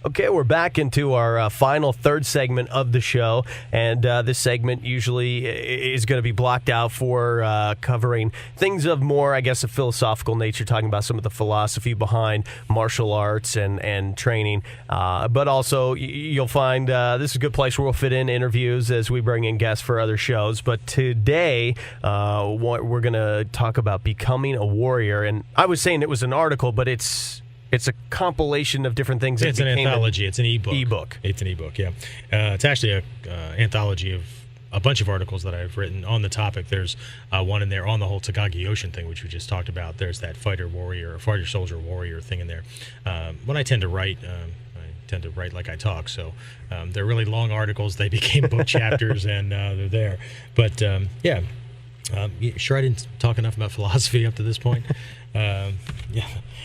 Okay, we're back into our final third segment of the show, and this segment usually is going to be blocked out for covering things of more, I guess, a philosophical nature, talking about some of the philosophy behind martial arts and training. But also, you'll find this is a good place where we'll fit in interviews as we bring in guests for other shows. But today, we're going to talk about becoming a warrior. And I was saying it was an article, but it's a compilation of different things. It's an anthology. It's an ebook. It's an ebook, yeah. It's actually an anthology of a bunch of articles that I've written on the topic. There's one in there on the whole Takagi Ocean thing, which we just talked about. There's that fighter soldier warrior thing in there. When I tend to write like I talk, so they're really long articles. They became book chapters, and they're there. But, yeah. Sure I didn't talk enough about philosophy up to this point? Yeah.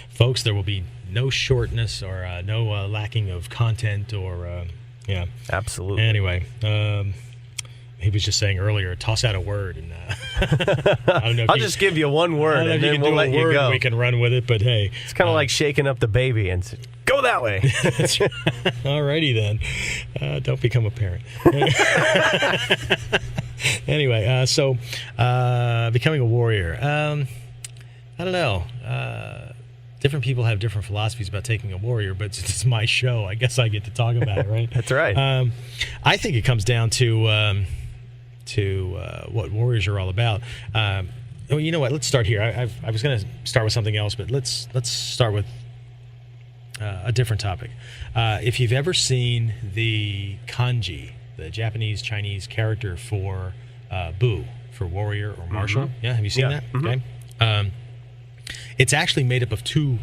Folks, there will be no shortness or no lacking of content or, yeah. Absolutely. Anyway, he was just saying earlier, toss out a word. And I don't know if I'll just give you one word, and then we'll let you go. We can run with it, but hey. It's kind of like shaking up the baby and say, go that way. Alrighty then. Don't become a parent. Anyway, so becoming a warrior. I don't know. Different people have different philosophies about taking a warrior, but since it's my show, I guess I get to talk about it, right? That's right. I think it comes down to what warriors are all about. Well, you know what? Let's start here. I was going to start with something else, but let's start with a different topic. If you've ever seen the kanji, the Japanese-Chinese character for Bu, for warrior or martial, yeah, have you seen that? Mm-hmm. Okay. It's actually made up of two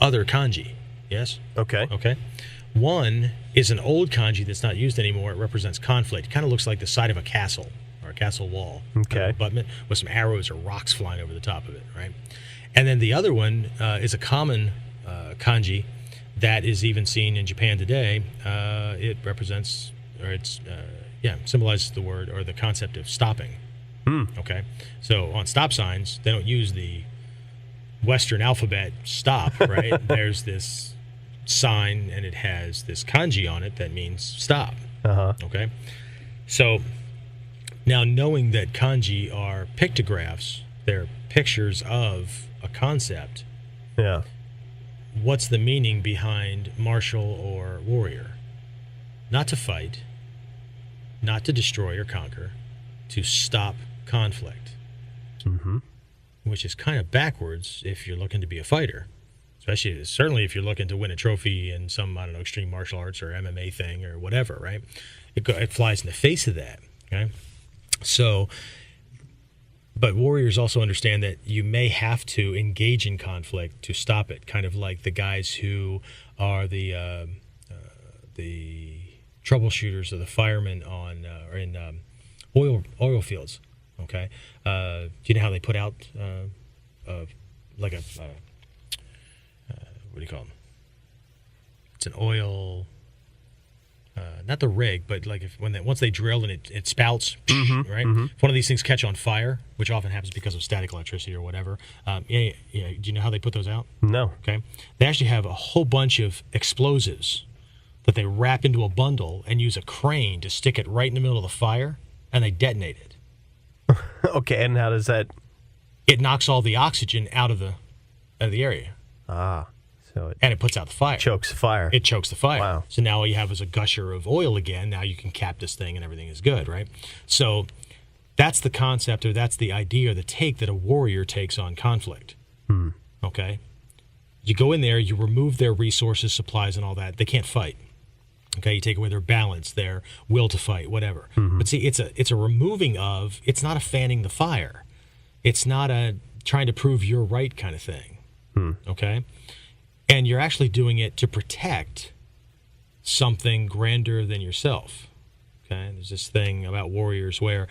other kanji, yes? Okay. One is an old kanji that's not used anymore. It represents conflict. It kind of looks like the side of a castle or a castle wall. Okay. Abutment with some arrows or rocks flying over the top of it, right? And then the other one is a common kanji that is even seen in Japan today. It represents, or it's, symbolizes the word or the concept of stopping. Okay. So on stop signs, they don't use the Western alphabet stop, right? There's this sign, and it has this kanji on it that means stop. Okay? So now knowing that kanji are pictographs, they're pictures of a concept. Yeah. What's the meaning behind martial or warrior? Not to fight, not to destroy or conquer, to stop conflict. Mm-hmm. Which is kind of backwards if you're looking to be a fighter, certainly if you're looking to win a trophy in some, I don't know, extreme martial arts or MMA thing or whatever, right? It flies in the face of that, okay? So, but warriors also understand that you may have to engage in conflict to stop it, kind of like the guys who are the troubleshooters or the firemen or in oil fields. Okay, do you know how they put out like a what do you call them? It's an oil, not the rig, but like once they drill and it spouts, right? Mm-hmm. If one of these things catch on fire, which often happens because of static electricity or whatever, do you know how they put those out? No. Okay, they actually have a whole bunch of explosives that they wrap into a bundle and use a crane to stick it right in the middle of the fire, and they detonate it. Okay, and how does that? It knocks all the oxygen out of the area. So it puts out the fire. Chokes the fire. It chokes the fire. Wow. So now all you have is a gusher of oil again. Now you can cap this thing and everything is good, right? So that's the concept, or that's the idea, or the take that a warrior takes on conflict. Okay? You go in there, you remove their resources, supplies, and all that. They can't fight. Okay, you take away their balance, their will to fight, whatever. Mm-hmm. But see, it's a removing of. It's not a fanning the fire. It's not a trying to prove you're right kind of thing. Okay, and you're actually doing it to protect something grander than yourself. Okay, there's this thing about warriors where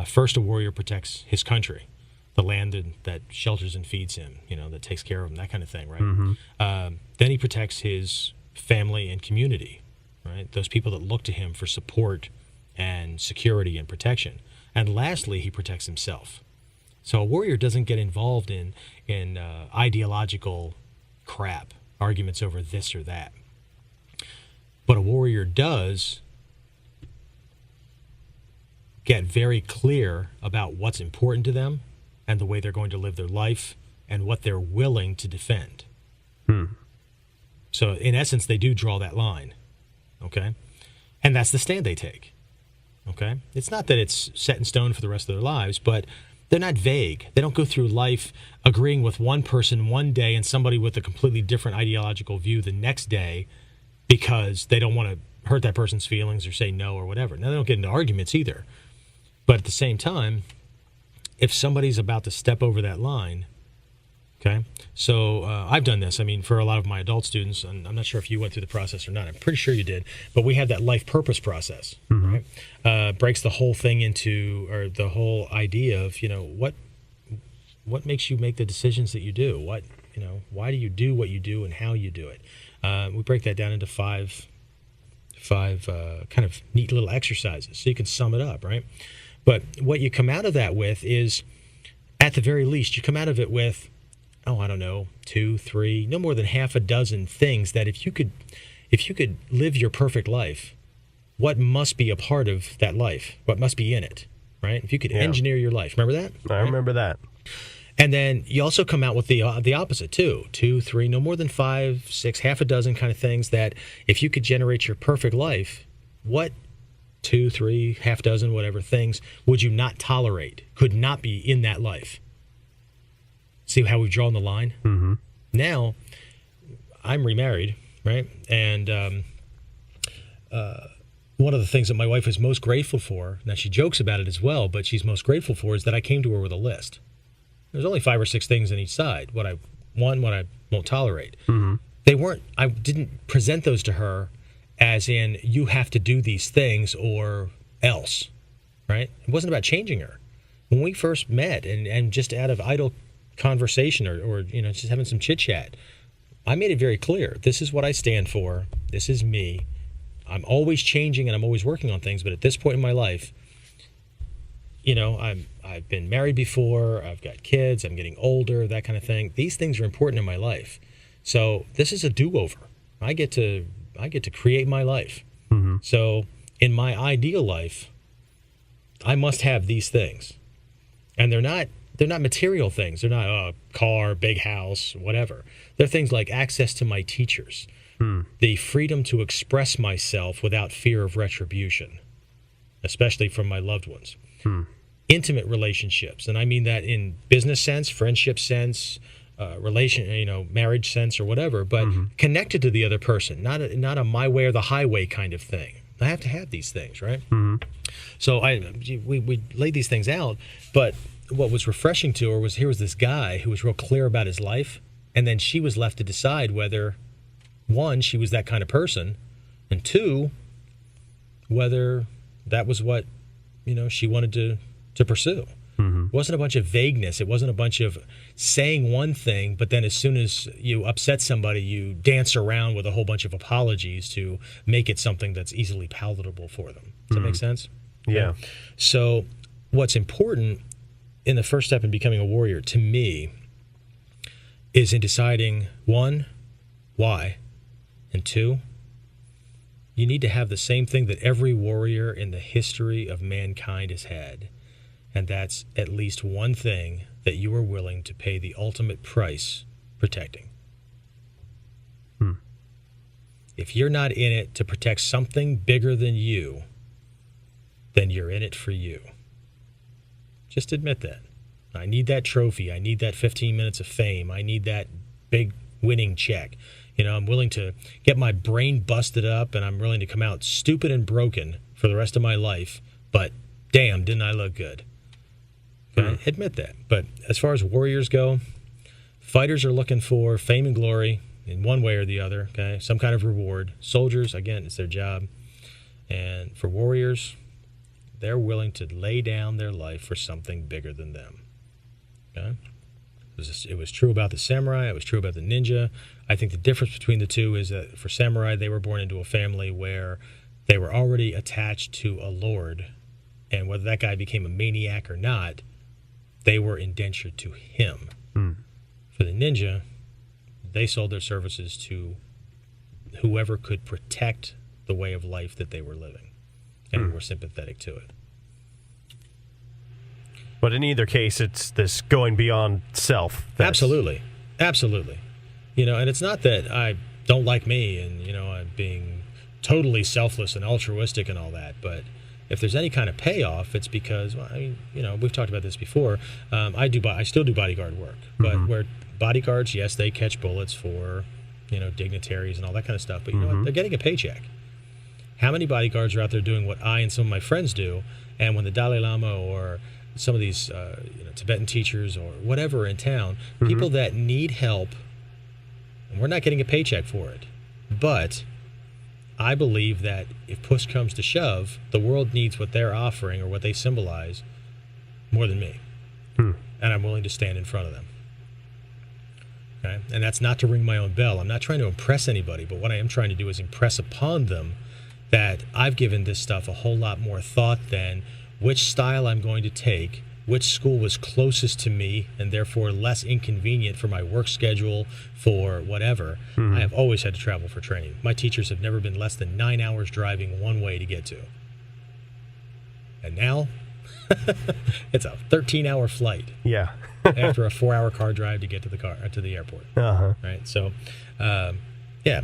first a warrior protects his country, the land that shelters and feeds him, that takes care of him, that kind of thing, right? Mm-hmm. Then he protects his family and community. Right? Those people that look to him for support and security and protection. And lastly, he protects himself. So a warrior doesn't get involved in ideological crap, arguments over this or that. But a warrior does get very clear about what's important to them and the way they're going to live their life and what they're willing to defend. So in essence, they do draw that line, okay? And that's the stand they take, okay? It's not that it's set in stone for the rest of their lives, but they're not vague. They don't go through life agreeing with one person one day and somebody with a completely different ideological view the next day because they don't want to hurt that person's feelings or say no or whatever. Now, they don't get into arguments either. But at the same time, if somebody's about to step over that line, okay, so I've done this. I mean, for a lot of my adult students, and I'm not sure if you went through the process or not. I'm pretty sure you did. But we have that life purpose process, right? Breaks the whole thing into, or the whole idea of, what makes you make the decisions that you do? Why do you do what you do and how you do it? We break that down into five kind of neat little exercises so you can sum it up, right? But what you come out of that with is, at the very least, you come out of it with, I don't know, 2, 3, no more than half a dozen things that if you could live your perfect life, what must be a part of that life? What must be in it, right? If you could engineer your life. Remember that? I remember that. And then you also come out with the opposite too. 2, 3, no more than 5, 6, half a dozen kind of things that if you could generate your perfect life, what 2, 3, half dozen, whatever things would you not tolerate, could not be in that life? See how we've drawn the line? Mm-hmm. Now, I'm remarried, right? And one of the things that my wife is most grateful for, now she jokes about it as well, but she's most grateful for is that I came to her with a list. There's only 5 or 6 things on each side. What I want, what I won't tolerate. Mm-hmm. I didn't present those to her as in, you have to do these things or else, right? It wasn't about changing her. When we first met and just out of idle conversation or just having some chit chat, I made it very clear. This is what I stand for. This is me. I'm always changing and I'm always working on things. But at this point in my life, I've been married before. I've got kids. I'm getting older, that kind of thing. These things are important in my life. So this is a do-over. I get to create my life. Mm-hmm. So in my ideal life, I must have these things. And they're not material things. They're not a car, big house, whatever. They're things like access to my teachers, the freedom to express myself without fear of retribution, especially from my loved ones. Intimate relationships, and I mean that in business sense, friendship sense, marriage sense or whatever, but connected to the other person, not a my way or the highway kind of thing. I have to have these things, right? Mm-hmm. So we laid these things out, but what was refreshing to her was here was this guy who was real clear about his life, and then she was left to decide whether, 1, she was that kind of person, and 2, whether that was what she wanted to pursue. Mm-hmm. It wasn't a bunch of vagueness. It wasn't a bunch of saying one thing, but then as soon as you upset somebody, you dance around with a whole bunch of apologies to make it something that's easily palatable for them. Does that make sense? Yeah. So what's important in the first step in becoming a warrior, to me, is in deciding, 1, why, and 2, you need to have the same thing that every warrior in the history of mankind has had, and that's at least one thing that you are willing to pay the ultimate price protecting. If you're not in it to protect something bigger than you, then you're in it for you. Just admit that. I need that trophy. I need that 15 minutes of fame. I need that big winning check. I'm willing to get my brain busted up, and I'm willing to come out stupid and broken for the rest of my life, but damn, didn't I look good? Okay? Admit that. But as far as warriors go, fighters are looking for fame and glory in one way or the other, okay? Some kind of reward. Soldiers, again, it's their job. And for warriors, they're willing to lay down their life for something bigger than them. Okay? It was true about the samurai. It was true about the ninja. I think the difference between the two is that for samurai, they were born into a family where they were already attached to a lord, and whether that guy became a maniac or not, they were indentured to him. For the ninja, they sold their services to whoever could protect the way of life that they were living, and we were sympathetic to it. But in either case, it's this going beyond self. Absolutely. You know, and it's not that I don't like me and, you know, I'm being totally selfless and altruistic and all that, but if there's any kind of payoff, it's because, well, I mean, you know, we've talked about this before. I still do bodyguard work, but where bodyguards, yes, they catch bullets for, you know, dignitaries and all that kind of stuff, but you know what? They're getting a paycheck. How many bodyguards are out there doing what I and some of my friends do, and when the Dalai Lama or some of these you know, Tibetan teachers or whatever in town, people that need help, and we're not getting a paycheck for it, but I believe that if push comes to shove, the world needs what they're offering or what they symbolize more than me. And I'm willing to stand in front of them. Okay? And that's not to ring my own bell. I'm not trying to impress anybody, but what I am trying to do is impress upon them that I've given this stuff a whole lot more thought than which style I'm going to take, which school was closest to me and therefore less inconvenient for my work schedule, for whatever. I have always had to travel for training. My teachers have never been less than 9 hours driving one way to get to. And now, it's a 13-hour flight. Yeah. After a 4-hour car drive to get to the airport. Right? So, yeah.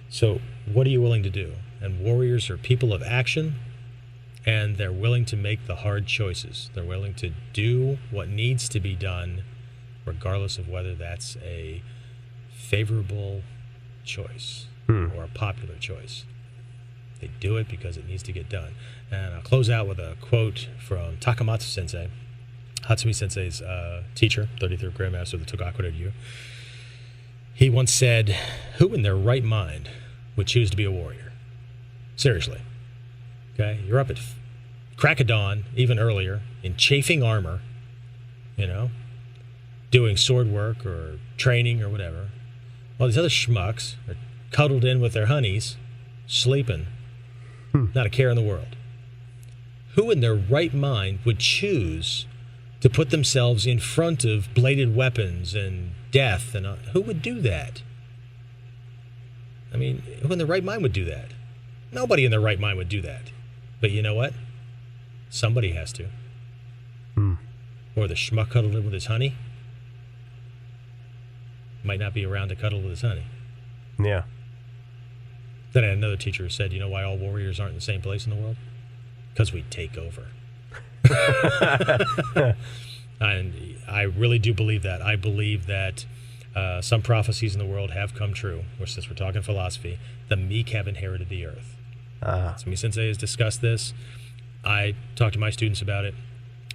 So, what are you willing to do? And warriors are people of action, and they're willing to make the hard choices. They're willing to do what needs to be done, regardless of whether that's a favorable choice or a popular choice. They do it because it needs to get done. And I'll close out with a quote from Takamatsu Sensei, Hatsumi Sensei's teacher, 33rd Grandmaster of the Togakudo Ryu. He once said, "Who in their right mind would choose to be a warrior?" Seriously. Okay, you're up at crack of dawn, even earlier, in chafing armor, you know, doing sword work or training or whatever. All these other schmucks are cuddled in with their honeys, sleeping, not a care in the world. Who in their right mind would choose to put themselves in front of bladed weapons and death? And who would do that? I mean, who in their right mind would do that? Nobody in their right mind would do that. But you know what? Somebody has to. Or the schmuck cuddled in with his honey might not be around to cuddle with his honey. Yeah. Then I had another teacher who said, you know why all warriors aren't in the same place in the world? Because we take over. And I really do believe that. I believe that some prophecies in the world have come true, which, since we're talking philosophy, the meek have inherited the earth. Hatsumi Sensei has discussed this. I talk to my students about it.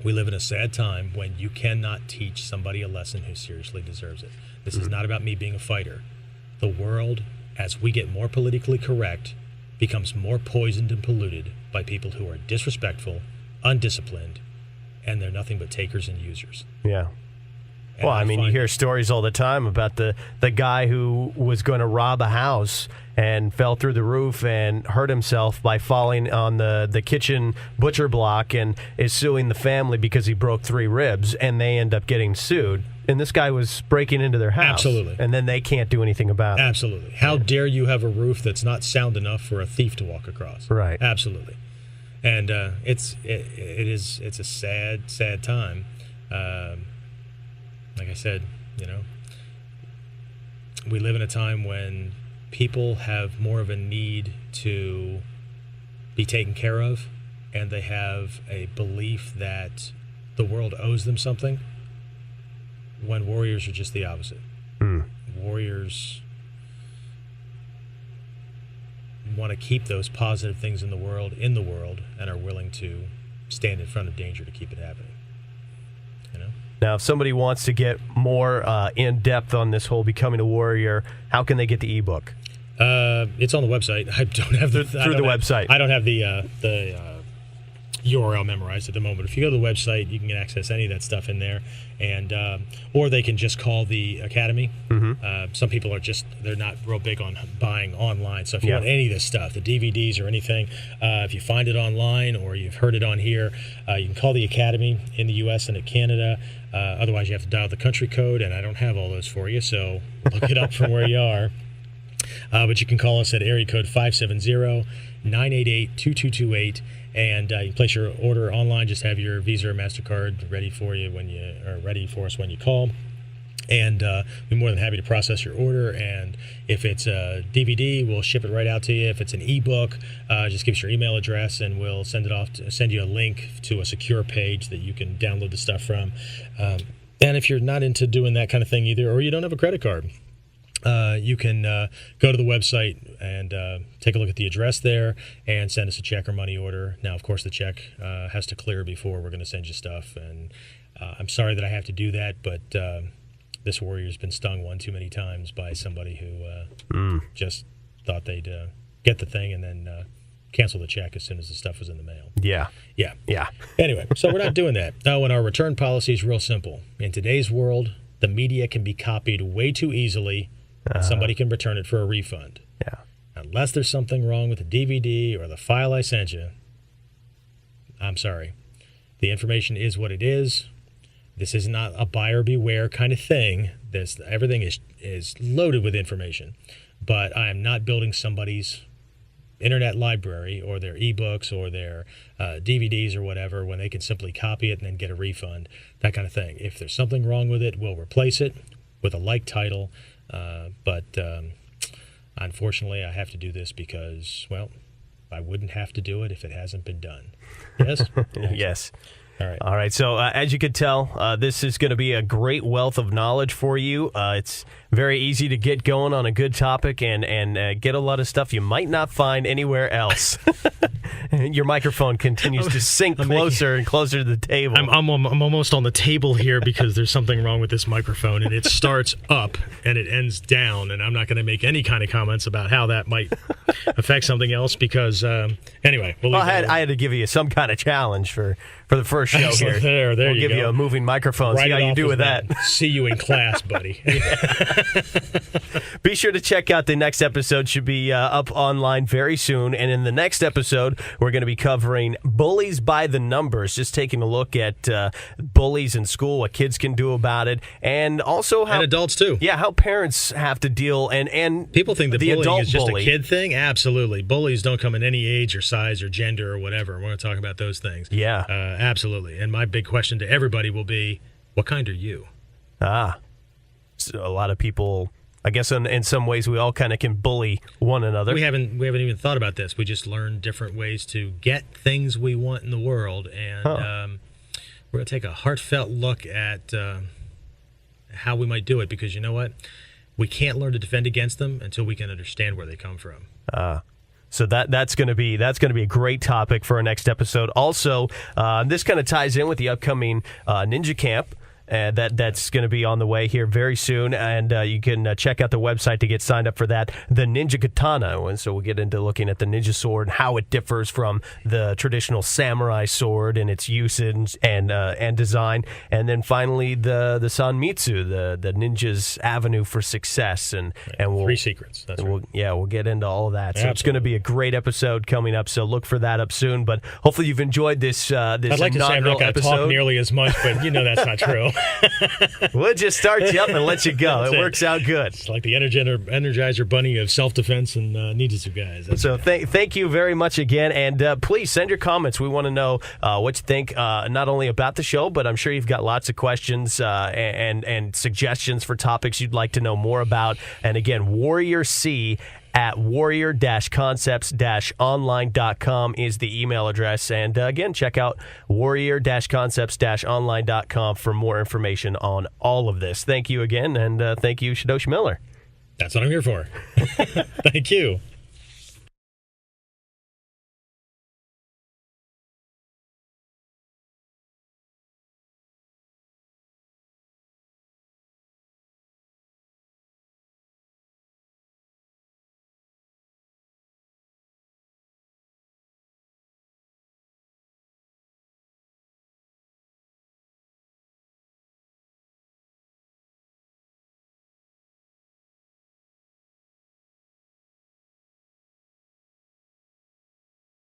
We live in a sad time when you cannot teach somebody a lesson who seriously deserves it. This is not about me being a fighter. The world, as we get more politically correct, becomes more poisoned and polluted by people who are disrespectful, undisciplined, and they're nothing but takers and users. Yeah. And well, I mean, you hear stories all the time about the guy who was going to rob a house and fell through the roof and hurt himself by falling on the kitchen butcher block and is suing the family because he broke 3 ribs, and they end up getting sued. And this guy was breaking into their house. Absolutely. And then they can't do anything about it. Absolutely. How dare you have a roof that's not sound enough for a thief to walk across? Right. Absolutely. And it's a sad time. Like I said, you know, we live in a time when people have more of a need to be taken care of, and they have a belief that the world owes them something, when warriors are just the opposite. Warriors want to keep those positive things in the world and are willing to stand in front of danger to keep it happening. You know? Now, if somebody wants to get more in-depth on this whole becoming a warrior, how can they get the ebook? It's on the website. I don't have the website. I don't have the URL memorized at the moment. If you go to the website, you can access any of that stuff in there, and or they can just call the academy. Some people are they're not real big on buying online. So if you want any of this stuff, the DVDs or anything, if you find it online or you've heard it on here, you can call the academy in the U.S. and in Canada. Otherwise, you have to dial the country code, and I don't have all those for you. So look it up from where you are. But you can call us at area code 570-988-2228, and you can place your order online. Just have your Visa or MasterCard ready for you ready for us when you call. And we're more than happy to process your order. And if it's a DVD, we'll ship it right out to you. If it's an ebook, just give us your email address, and we'll send you a link to a secure page that you can download the stuff from. And if you're not into doing that kind of thing either, or you don't have a credit card, you can go to the website and take a look at the address there and send us a check or money order. Now, of course, the check has to clear before we're going to send you stuff. And I'm sorry that I have to do that, but this warrior's been stung one too many times by somebody who just thought they'd get the thing and then cancel the check as soon as the stuff was in the mail. Yeah. Anyway, so we're not doing that. And our return policy is real simple. In today's world, the media can be copied way too easily, and somebody can return it for a refund. Yeah. Unless there's something wrong with the DVD or the file I sent you, I'm sorry. The information is what it is. This is not a buyer beware kind of thing. Everything is loaded with information. But I am not building somebody's internet library or their ebooks or their DVDs or whatever when they can simply copy it and then get a refund, that kind of thing. If there's something wrong with it, we'll replace it with a like title. But unfortunately, I have to do this because, well, I wouldn't have to do it if it hasn't been done. Yes? Yes. All right. So as you could tell, this is going to be a great wealth of knowledge for you. It's very easy to get going on a good topic and get a lot of stuff you might not find anywhere else. Your microphone continues to sink closer and closer to the table. I'm almost on the table here because there's something wrong with this microphone, and it starts up and it ends down, and I'm not going to make any kind of comments about how that might affect something else because, anyway. I had to give you some kind of challenge for the first show here. There we'll you give go. you a moving microphone. Right, see how you do with that. See you in class, buddy. Be sure to check out the next episode. Should be up online very soon. And in the next episode, we're going to be covering bullies by the numbers, just taking a look at bullies in school, what kids can do about it, and also how... And adults, too. Yeah, how parents have to deal, and people think that bullying is just bully. a kid thing. Absolutely. Bullies don't come in any age or size or gender or whatever. We're going to talk about those things. Yeah. Absolutely. And my big question to everybody will be, what kind are you? So a lot of people, I guess in some ways, we all kind of can bully one another. We haven't even thought about this. We just learned different ways to get things we want in the world. And we're going to take a heartfelt look at how we might do it, because you know what? We can't learn to defend against them until we can understand where they come from. So that's going to be a great topic for our next episode. Also, this kind of ties in with the upcoming Ninja Camp. That's going to be on the way here very soon, and you can check out the website to get signed up for that, the Ninja Katana. And so we'll get into looking at the ninja sword and how it differs from the traditional samurai sword and its usage and design. And then finally, the Sanmitsu, the ninja's avenue for success. And we'll 3 secrets. That's right. We'll get into all of that. So Absolutely. It's going to be a great episode coming up. So look for that up soon. But hopefully you've enjoyed this. I'd like to say I'm not going to talk nearly as much, but you know that's not true. We'll just start you up and let you go. It works out good. It's like the Energizer Bunny of self-defense and Ninjutsu guys. Thank you very much again, and please send your comments. We want to know what you think, not only about the show, but I'm sure you've got lots of questions and suggestions for topics you'd like to know more about. And again, Warrior C at warrior-concepts-online.com is the email address. And again, check out warrior-concepts-online.com for more information on all of this. Thank you again, and thank you, Shidoshi Miller. That's what I'm here for. Thank you.